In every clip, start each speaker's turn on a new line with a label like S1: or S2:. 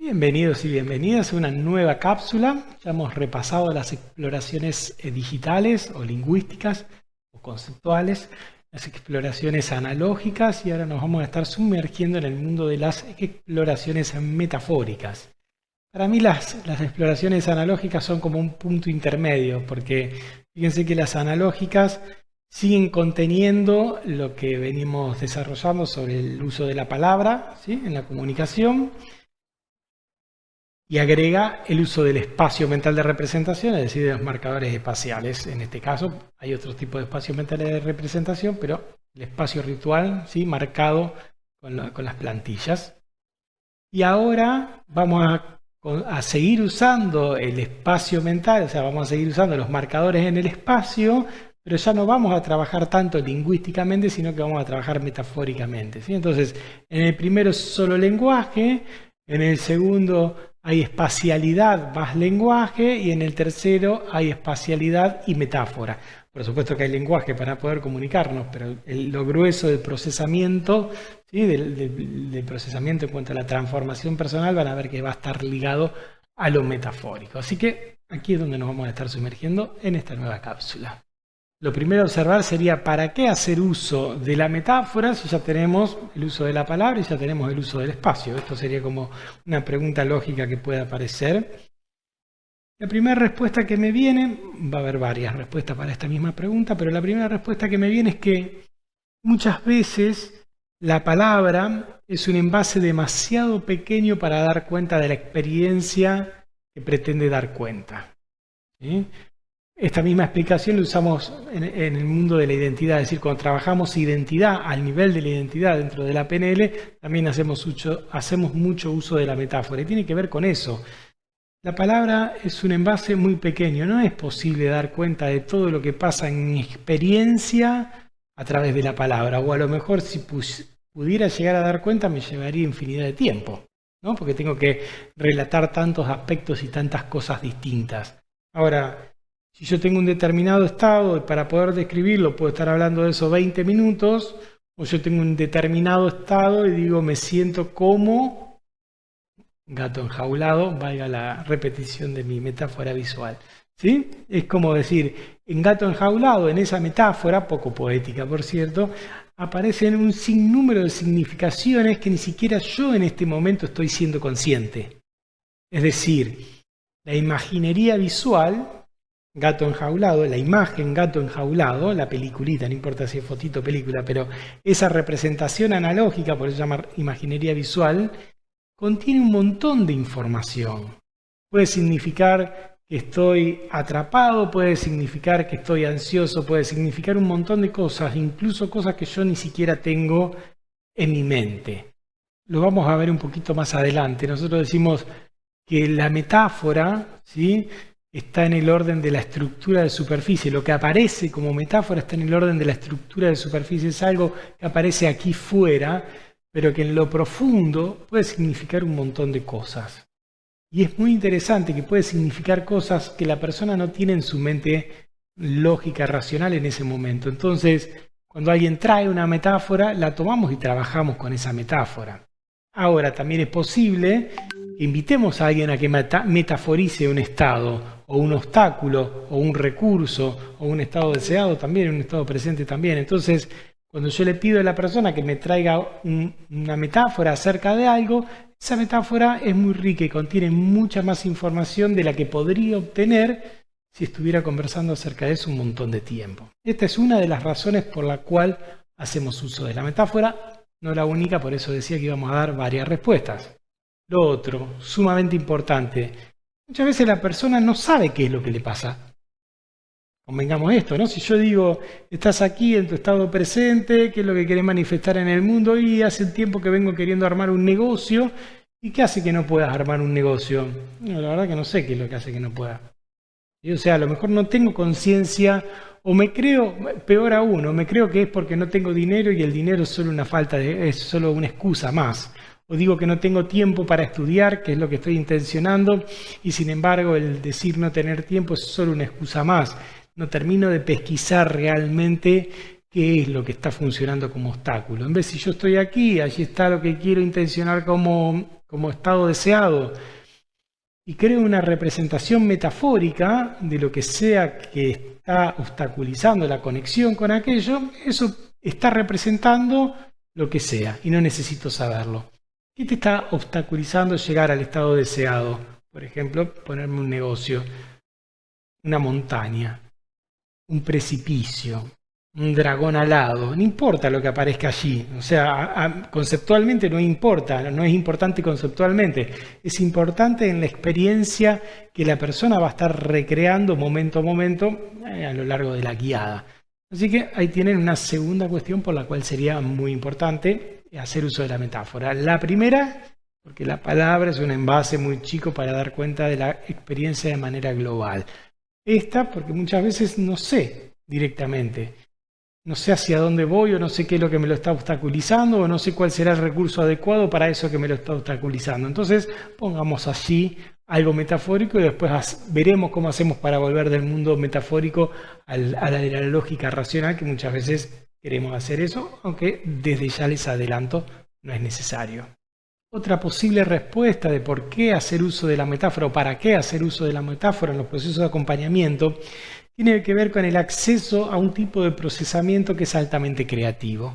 S1: Bienvenidos y bienvenidas a una nueva cápsula. Ya hemos repasado las exploraciones digitales o lingüísticas o conceptuales, las exploraciones analógicas y ahora nos vamos a estar sumergiendo en el mundo de las exploraciones metafóricas. Para mí las exploraciones analógicas son como un punto intermedio porque fíjense que las analógicas siguen conteniendo lo que venimos desarrollando sobre el uso de la palabra, ¿sí?, en la comunicación. Y agrega el uso del espacio mental de representación, es decir, de los marcadores espaciales. En este caso hay otro tipo de espacio mental de representación, pero el espacio ritual, ¿sí?, marcado con las plantillas. Y ahora vamos a seguir usando el espacio mental, o sea, vamos a seguir usando los marcadores en el espacio, pero ya no vamos a trabajar tanto lingüísticamente, sino que vamos a trabajar metafóricamente, ¿sí? Entonces, en el primero es solo lenguaje, en el segundo hay espacialidad más lenguaje y en el tercero hay espacialidad y metáfora. Por supuesto que hay lenguaje para poder comunicarnos, pero lo grueso del procesamiento, ¿sí?, del procesamiento en cuanto a la transformación personal, van a ver que va a estar ligado a lo metafórico. Así que aquí es donde nos vamos a estar sumergiendo en esta nueva cápsula. Lo primero a observar sería ¿para qué hacer uso de la metáfora si ya tenemos el uso de la palabra y ya tenemos el uso del espacio? Esto sería como una pregunta lógica que puede aparecer. La primera respuesta que me viene, va a haber varias respuestas para esta misma pregunta, pero la primera respuesta que me viene es que muchas veces la palabra es un envase demasiado pequeño para dar cuenta de la experiencia que pretende dar cuenta, ¿sí? Esta misma explicación la usamos en el mundo de la identidad, es decir, cuando trabajamos identidad al nivel de la identidad dentro de la PNL, también hacemos mucho uso de la metáfora y tiene que ver con eso. La palabra es un envase muy pequeño, no es posible dar cuenta de todo lo que pasa en mi experiencia a través de la palabra, o a lo mejor si pudiera llegar a dar cuenta me llevaría infinidad de tiempo, ¿no? Porque tengo que relatar tantos aspectos y tantas cosas distintas. Ahora, si yo tengo un determinado estado y para poder describirlo puedo estar hablando de eso 20 minutos, o yo tengo un determinado estado y digo me siento como gato enjaulado, valga la repetición de mi metáfora visual, ¿sí? Es como decir, en gato enjaulado, en esa metáfora, poco poética por cierto, aparecen un sinnúmero de significaciones que ni siquiera yo en este momento estoy siendo consciente. Es decir, la imaginería visual, gato enjaulado, la imagen gato enjaulado, la peliculita, no importa si es fotito o película, pero esa representación analógica, por eso se llama imaginería visual, contiene un montón de información. Puede significar que estoy atrapado, puede significar que estoy ansioso, puede significar un montón de cosas, incluso cosas que yo ni siquiera tengo en mi mente. Lo vamos a ver un poquito más adelante. Nosotros decimos que la metáfora, ¿sí?, está en el orden de la estructura de superficie. Lo que aparece como metáfora está en el orden de la estructura de superficie. Es algo que aparece aquí fuera, pero que en lo profundo puede significar un montón de cosas. Y es muy interesante que puede significar cosas que la persona no tiene en su mente lógica, racional en ese momento. Entonces, cuando alguien trae una metáfora, la tomamos y trabajamos con esa metáfora. Ahora, también es posible que invitemos a alguien a que metaforice un estado, o un obstáculo, o un recurso, o un estado deseado también, un estado presente también. Entonces, cuando yo le pido a la persona que me traiga una metáfora acerca de algo, esa metáfora es muy rica y contiene mucha más información de la que podría obtener si estuviera conversando acerca de eso un montón de tiempo. Esta es una de las razones por la cual hacemos uso de la metáfora, no la única, por eso decía que íbamos a dar varias respuestas. Lo otro, sumamente importante, muchas veces la persona no sabe qué es lo que le pasa. Convengamos esto, ¿no? Si yo digo, estás aquí en tu estado presente, ¿qué es lo que querés manifestar en el mundo? Y hace tiempo que vengo queriendo armar un negocio. ¿Y qué hace que no puedas armar un negocio? No, la verdad que no sé qué es lo que hace que no pueda. O sea, a lo mejor no tengo conciencia o me creo, peor aún, o me creo que es porque no tengo dinero y el dinero es solo es solo una excusa más. O digo que no tengo tiempo para estudiar, que es lo que estoy intencionando, y sin embargo el decir no tener tiempo es solo una excusa más. No termino de pesquisar realmente qué es lo que está funcionando como obstáculo. En vez si yo estoy aquí, allí está lo que quiero intencionar como como estado deseado y creo una representación metafórica de lo que sea que está obstaculizando la conexión con aquello, eso está representando lo que sea y no necesito saberlo. ¿Qué te está obstaculizando llegar al estado deseado? Por ejemplo, ponerme un negocio, una montaña, un precipicio, un dragón alado. No importa lo que aparezca allí. O sea, conceptualmente no importa, no es importante conceptualmente. Es importante en la experiencia que la persona va a estar recreando momento a momento a lo largo de la guiada. Así que ahí tienen una segunda cuestión por la cual sería muy importante hacer uso de la metáfora. La primera, porque la palabra es un envase muy chico para dar cuenta de la experiencia de manera global. Esta, porque muchas veces no sé directamente. No sé hacia dónde voy o no sé qué es lo que me lo está obstaculizando o no sé cuál será el recurso adecuado para eso que me lo está obstaculizando. Entonces pongamos allí algo metafórico y después veremos cómo hacemos para volver del mundo metafórico a la de la lógica racional, que muchas veces queremos hacer eso, aunque desde ya les adelanto, no es necesario. Otra posible respuesta de por qué hacer uso de la metáfora o para qué hacer uso de la metáfora en los procesos de acompañamiento tiene que ver con el acceso a un tipo de procesamiento que es altamente creativo.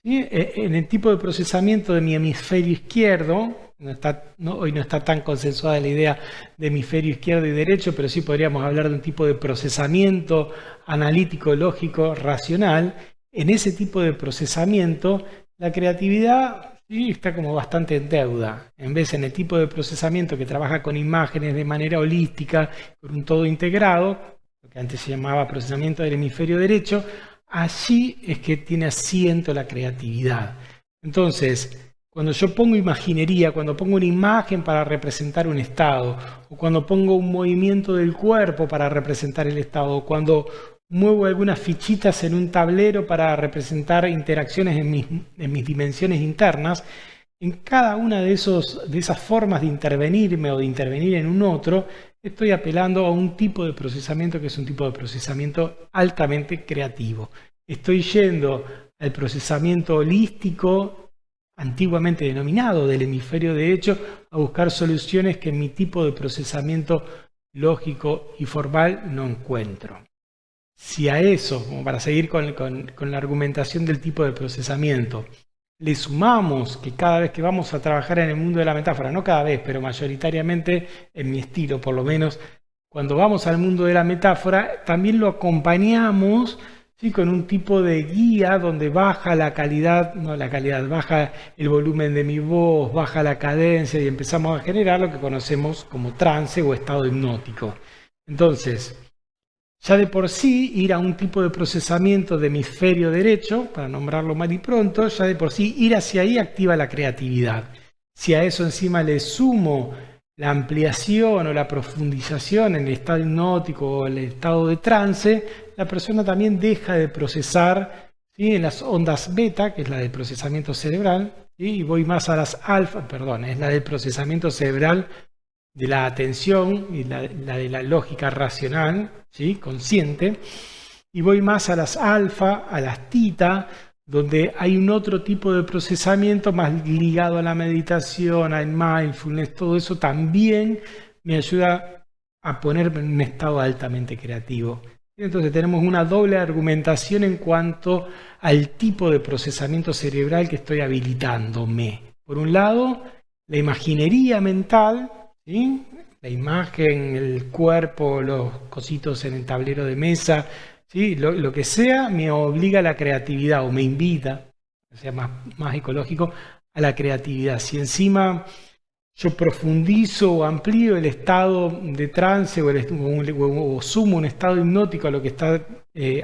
S1: ¿Sí? En el tipo de procesamiento de mi hemisferio izquierdo, hoy no está tan consensuada la idea de hemisferio izquierdo y derecho, pero sí podríamos hablar de un tipo de procesamiento analítico, lógico, racional. En ese tipo de procesamiento, la creatividad sí está como bastante en deuda. En vez en el tipo de procesamiento que trabaja con imágenes de manera holística, con un todo integrado, lo que antes se llamaba procesamiento del hemisferio derecho, allí es que tiene asiento la creatividad. Entonces, cuando yo pongo imaginería, cuando pongo una imagen para representar un estado, o cuando pongo un movimiento del cuerpo para representar el estado, o cuando muevo algunas fichitas en un tablero para representar interacciones en mis dimensiones internas, en cada una de esas formas de intervenirme o de intervenir en un otro, estoy apelando a un tipo de procesamiento que es un tipo de procesamiento altamente creativo. Estoy yendo al procesamiento holístico, antiguamente denominado del hemisferio derecho, a buscar soluciones que en mi tipo de procesamiento lógico y formal no encuentro. Si a eso, como para seguir con la argumentación del tipo de procesamiento, le sumamos que cada vez que vamos a trabajar en el mundo de la metáfora, no cada vez, pero mayoritariamente en mi estilo por lo menos, cuando vamos al mundo de la metáfora, también lo acompañamos, ¿sí?, con un tipo de guía donde baja la calidad, baja el volumen de mi voz, baja la cadencia y empezamos a generar lo que conocemos como trance o estado hipnótico. Entonces, ya de por sí, ir a un tipo de procesamiento de hemisferio derecho, para nombrarlo mal y pronto, ya de por sí ir hacia ahí activa la creatividad. Si a eso encima le sumo la ampliación o la profundización en el estado hipnótico o el estado de trance, la persona también deja de procesar, ¿sí?, en las ondas beta, que es la del procesamiento cerebral, ¿sí?, y voy más a las alfa, es la del procesamiento cerebral de la atención y la de la lógica racional, ¿sí?, consciente, y voy más a las alfa, a las tita, donde hay un otro tipo de procesamiento más ligado a la meditación, al mindfulness, todo eso también me ayuda a ponerme en un estado altamente creativo. Entonces tenemos una doble argumentación en cuanto al tipo de procesamiento cerebral que estoy habilitándome. Por un lado, la imaginería mental, ¿sí?, la imagen, el cuerpo, los cositos en el tablero de mesa, ¿sí?, lo que sea me obliga a la creatividad o me invita, o sea, más ecológico, a la creatividad. Si encima yo profundizo o amplío el estado de trance o sumo un estado hipnótico a lo que está,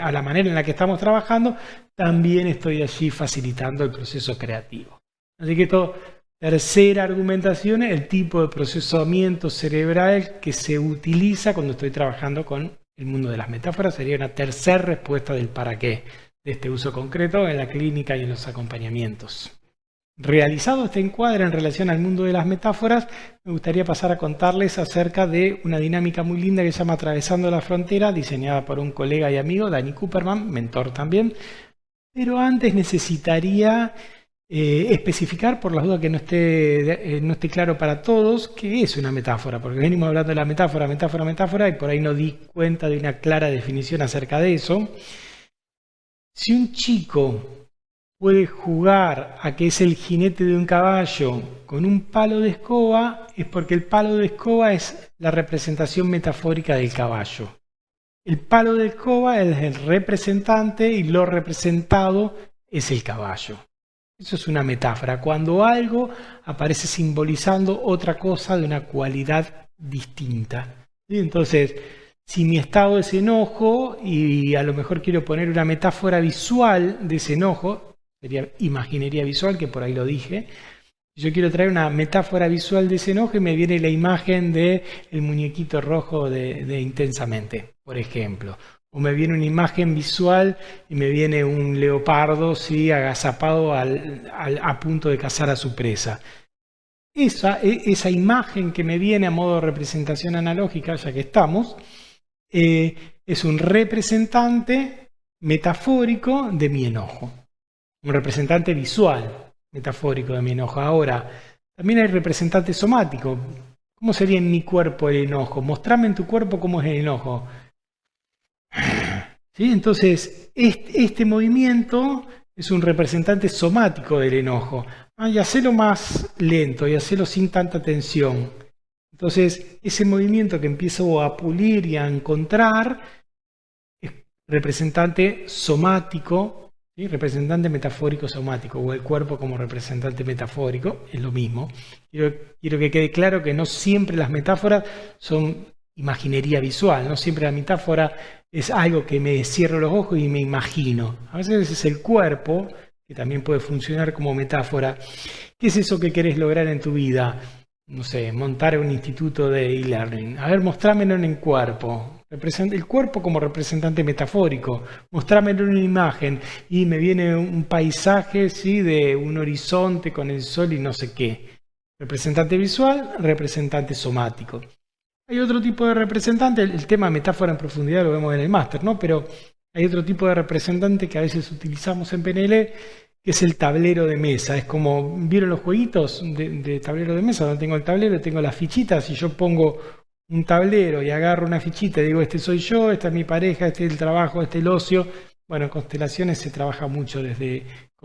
S1: a la manera en la que estamos trabajando, también estoy allí facilitando el proceso creativo. Así que esto, tercera argumentación, el tipo de procesamiento cerebral que se utiliza cuando estoy trabajando con el mundo de las metáforas, sería una tercera respuesta del para qué de este uso concreto en la clínica y en los acompañamientos. Realizado este encuadre en relación al mundo de las metáforas, me gustaría pasar a contarles acerca de una dinámica muy linda que se llama Atravesando la Frontera, diseñada por un colega y amigo, Danny Cooperman, mentor también. Pero antes necesitaría especificar, por las dudas que no esté claro para todos, qué es una metáfora, porque venimos hablando de la metáfora, metáfora, metáfora, y por ahí no di cuenta de una clara definición acerca de eso. Si un chico puede jugar a que es el jinete de un caballo con un palo de escoba, es porque el palo de escoba es la representación metafórica del caballo. El palo de escoba es el representante y lo representado es el caballo. Eso es una metáfora, cuando algo aparece simbolizando otra cosa de una cualidad distinta. ¿Sí? Entonces, si mi estado es enojo y a lo mejor quiero poner una metáfora visual de ese enojo, sería imaginería visual, que por ahí lo dije. Yo quiero traer una metáfora visual de ese enojo y me viene la imagen del muñequito rojo de Intensamente, por ejemplo. O me viene una imagen visual y me viene un leopardo, ¿sí?, agazapado a punto de cazar a su presa. Esa imagen que me viene a modo de representación analógica, ya que estamos, es un representante metafórico de mi enojo. Un representante visual metafórico de mi enojo. Ahora, también hay representante somático. ¿Cómo sería en mi cuerpo el enojo? Mostrame en tu cuerpo cómo es el enojo. ¿Sí? Entonces, este movimiento es un representante somático del enojo. Y hacelo más lento y hacelo sin tanta tensión. Entonces, ese movimiento que empiezo a pulir y a encontrar es representante somático, ¿sí? Representante metafórico somático, o el cuerpo como representante metafórico, es lo mismo. Quiero que quede claro que no siempre las metáforas son imaginería visual, no siempre la metáfora es algo que me cierro los ojos y me imagino. A veces es el cuerpo, que también puede funcionar como metáfora. ¿Qué es eso que querés lograr en tu vida? No sé, montar un instituto de e-learning. A ver, mostrámelo en el cuerpo. El cuerpo como representante metafórico. Mostrámelo en una imagen. Y me viene un paisaje, ¿sí?, de un horizonte con el sol y no sé qué. Representante visual, representante somático. Hay otro tipo de representante, el tema metáfora en profundidad lo vemos en el máster, ¿no? Pero hay otro tipo de representante que a veces utilizamos en PNL, que es el tablero de mesa. Es como, ¿vieron los jueguitos de tablero de mesa? Donde tengo el tablero, tengo las fichitas, y yo pongo un tablero y agarro una fichita y digo, este soy yo, esta es mi pareja, este es el trabajo, este es el ocio. Bueno, en constelaciones se trabaja mucho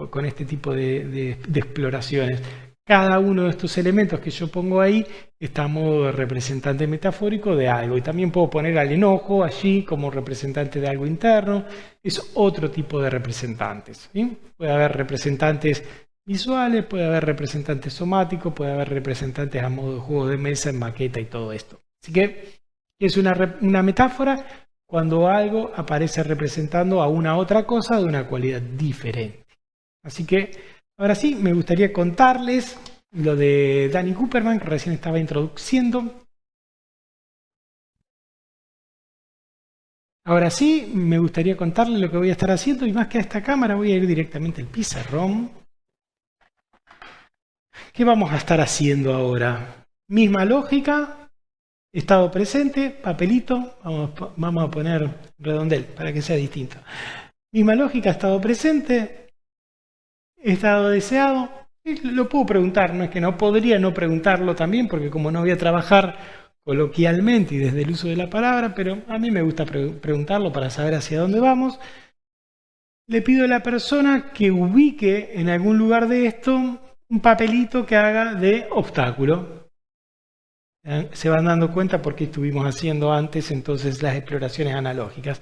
S1: con este tipo de exploraciones. Cada uno de estos elementos que yo pongo ahí está a modo de representante metafórico de algo. Y también puedo poner al enojo allí como representante de algo interno. Es otro tipo de representantes, ¿sí? Puede haber representantes visuales, puede haber representantes somáticos, puede haber representantes a modo de juego de mesa, en maqueta y todo esto. Así que es una metáfora cuando algo aparece representando a una otra cosa de una cualidad diferente. Así que ahora sí, me gustaría contarles lo de Danny Cooperman, que recién estaba introduciendo. Ahora sí, me gustaría contarles lo que voy a estar haciendo, y más que a esta cámara voy a ir directamente al pizarrón. ¿Qué vamos a estar haciendo ahora? Misma lógica, estado presente, papelito, vamos a poner redondel para que sea distinto. Misma lógica, estado presente. Estado deseado, lo puedo preguntar, no es que no podría no preguntarlo también, porque como no voy a trabajar coloquialmente y desde el uso de la palabra, pero a mí me gusta preguntarlo para saber hacia dónde vamos. Le pido a la persona que ubique en algún lugar de esto un papelito que haga de obstáculo. Se van dando cuenta porque estuvimos haciendo antes entonces las exploraciones analógicas.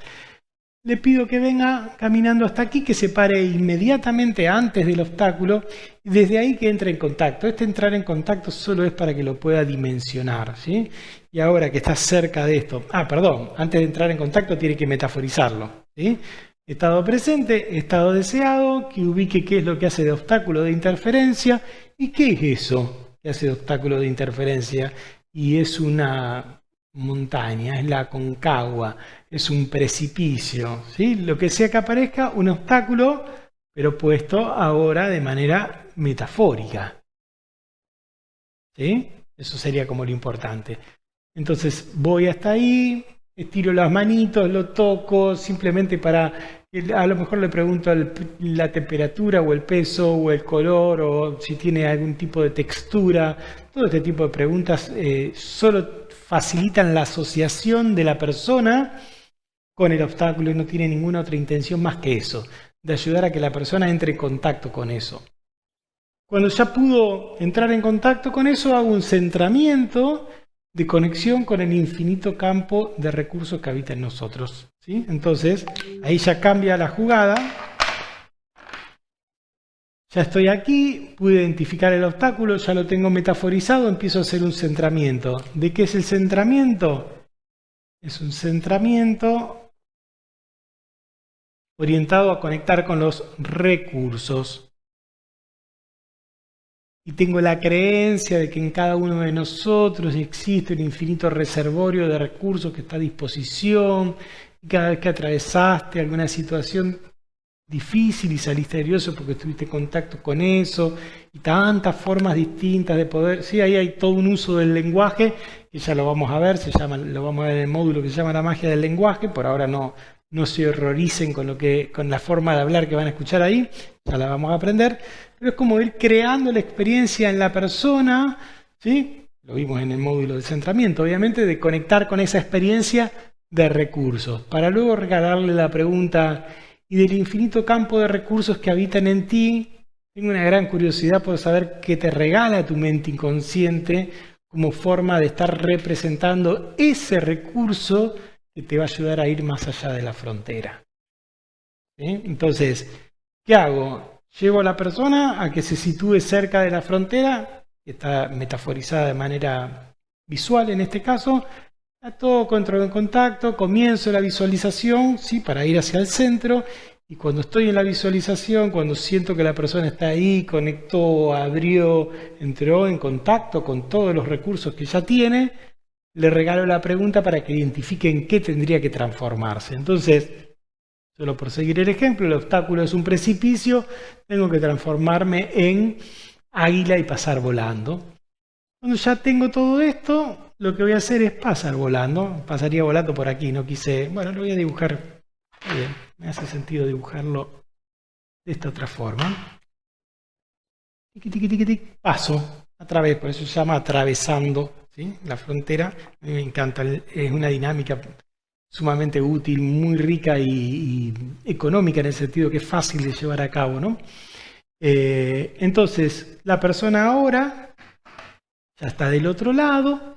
S1: Le pido que venga caminando hasta aquí, que se pare inmediatamente antes del obstáculo y desde ahí que entre en contacto. Este entrar en contacto solo es para que lo pueda dimensionar, ¿sí? Y ahora que está cerca de esto, antes de entrar en contacto tiene que metaforizarlo, ¿sí? Estado presente, estado deseado, que ubique qué es lo que hace de obstáculo de interferencia y qué es eso que hace de obstáculo de interferencia. Y es una montaña, es la Aconcagua, es un precipicio, ¿sí? Lo que sea que aparezca, un obstáculo, pero puesto ahora de manera metafórica, ¿sí? Eso sería como lo importante. Entonces voy hasta ahí, estiro las manitos, lo toco, simplemente para A lo mejor le pregunto la temperatura o el peso o el color o si tiene algún tipo de textura. Todo este tipo de preguntas solo facilitan la asociación de la persona con el obstáculo y no tiene ninguna otra intención más que eso, de ayudar a que la persona entre en contacto con eso. Cuando ya pudo entrar en contacto con eso, hago un centramiento de conexión con el infinito campo de recursos que habita en nosotros, ¿sí? Entonces, ahí ya cambia la jugada. Ya estoy aquí, pude identificar el obstáculo, ya lo tengo metaforizado, empiezo a hacer un centramiento. ¿De qué es el centramiento? Es un centramiento orientado a conectar con los recursos. Y tengo la creencia de que en cada uno de nosotros existe un infinito reservorio de recursos que está a disposición. Y cada vez que atravesaste alguna situación difícil y saliste nervioso porque tuviste contacto con eso, y tantas formas distintas de poder. Sí, ahí hay todo un uso del lenguaje, que ya lo vamos a ver, lo vamos a ver en el módulo que se llama la magia del lenguaje. Por ahora no se horroricen con la forma de hablar que van a escuchar ahí, ya la vamos a aprender. Pero es como ir creando la experiencia en la persona, ¿sí? Lo vimos en el módulo de centramiento, obviamente, de conectar con esa experiencia de recursos, para luego regalarle la pregunta: y del infinito campo de recursos que habitan en ti, tengo una gran curiosidad por saber qué te regala tu mente inconsciente como forma de estar representando ese recurso que te va a ayudar a ir más allá de la frontera. ¿Sí? Entonces, ¿qué hago? Llevo a la persona a que se sitúe cerca de la frontera, que está metaforizada de manera visual en este caso. Está todo control en contacto, comienzo la visualización, ¿sí? Para ir hacia el centro, y cuando estoy en la visualización, cuando siento que la persona está ahí, conectó, abrió, entró en contacto con todos los recursos que ya tiene, le regalo la pregunta para que identifique en qué tendría que transformarse. Entonces, solo por seguir el ejemplo, el obstáculo es un precipicio, tengo que transformarme en águila y pasar volando. Cuando ya tengo todo esto, lo que voy a hacer es pasar volando. Pasaría volando por aquí, no quise. Bueno, lo voy a dibujar. Bien, me hace sentido dibujarlo de esta otra forma. Tiqui, tiqui, tiqui, tiqui. Paso a través, por eso se llama atravesando, ¿sí? La frontera. A mí me encanta, es una dinámica sumamente útil, muy rica y económica, en el sentido que es fácil de llevar a cabo, ¿no? Entonces, la persona ahora ya está del otro lado.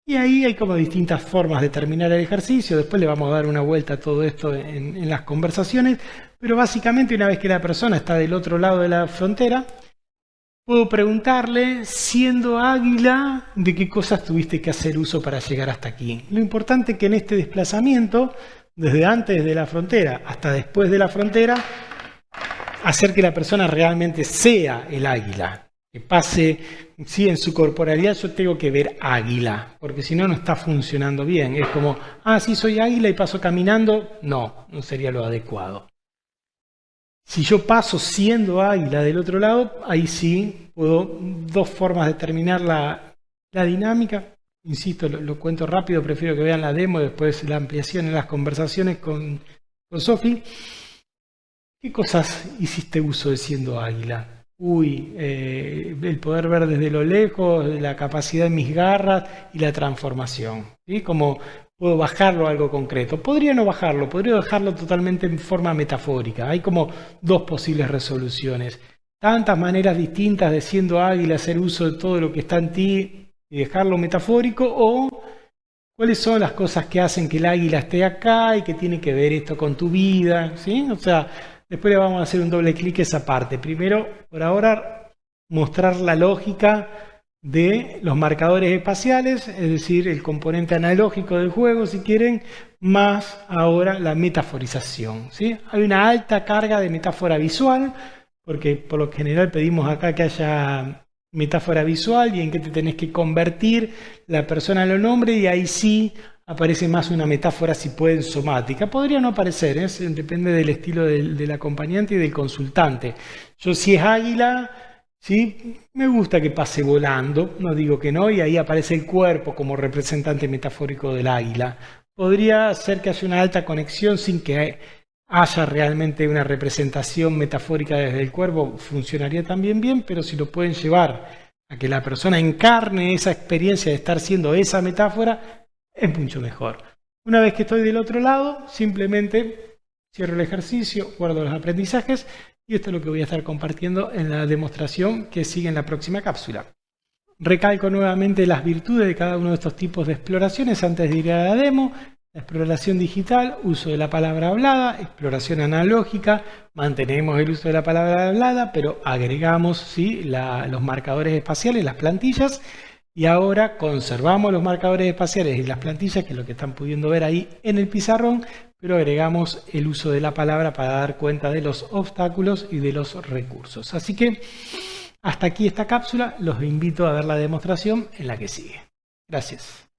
S1: Y ahí hay como distintas formas de terminar el ejercicio. Después le vamos a dar una vuelta a todo esto en las conversaciones. Pero básicamente, una vez que la persona está del otro lado de la frontera, puedo preguntarle, siendo águila, de qué cosas tuviste que hacer uso para llegar hasta aquí. Lo importante es que en este desplazamiento, desde antes de la frontera hasta después de la frontera, hacer que la persona realmente sea el águila. Que pase, sí, en su corporalidad yo tengo que ver águila, porque si no, no está funcionando bien. Es como, sí, soy águila y paso caminando. No, no sería lo adecuado. Si yo paso siendo águila del otro lado, ahí sí puedo, dos formas de terminar la dinámica. Insisto, lo cuento rápido, prefiero que vean la demo y después la ampliación en las conversaciones con Sofi. ¿Qué cosas hiciste uso de siendo águila? El poder ver desde lo lejos, la capacidad de mis garras y la transformación, ¿sí? Como puedo bajarlo a algo concreto. Podría no bajarlo, podría dejarlo totalmente en forma metafórica. Hay como dos posibles resoluciones. Tantas maneras distintas de siendo águila hacer uso de todo lo que está en ti y dejarlo metafórico, o cuáles son las cosas que hacen que el águila esté acá y que tiene que ver esto con tu vida, ¿sí? O sea, después le vamos a hacer un doble clic a esa parte. Primero, por ahora, mostrar la lógica de los marcadores espaciales, es decir, el componente analógico del juego, si quieren, más ahora la metaforización, ¿sí? Hay una alta carga de metáfora visual, porque por lo general pedimos acá que haya metáfora visual y en qué te tenés que convertir, la persona lo nombre, y ahí sí aparece más una metáfora, si pueden, somática. Podría no aparecer, depende del estilo del acompañante y del consultante. Yo, si es águila, ¿sí? Me gusta que pase volando, no digo que no, y ahí aparece el cuerpo como representante metafórico del águila. podría ser que haya una alta conexión sin que haya realmente una representación metafórica desde el cuerpo, funcionaría también bien, pero si lo pueden llevar a que la persona encarne esa experiencia de estar siendo esa metáfora, es mucho mejor. Una vez que estoy del otro lado, simplemente cierro el ejercicio, guardo los aprendizajes y esto es lo que voy a estar compartiendo en la demostración que sigue en la próxima cápsula. Recalco nuevamente las virtudes de cada uno de estos tipos de exploraciones antes de ir a la demo. La exploración digital, uso de la palabra hablada, exploración analógica, mantenemos el uso de la palabra hablada, pero agregamos ¿sí? los marcadores espaciales, las plantillas, y ahora conservamos los marcadores espaciales y las plantillas, que es lo que están pudiendo ver ahí en el pizarrón, pero agregamos el uso de la palabra para dar cuenta de los obstáculos y de los recursos. Así que hasta aquí esta cápsula, los invito a ver la demostración en la que sigue. Gracias.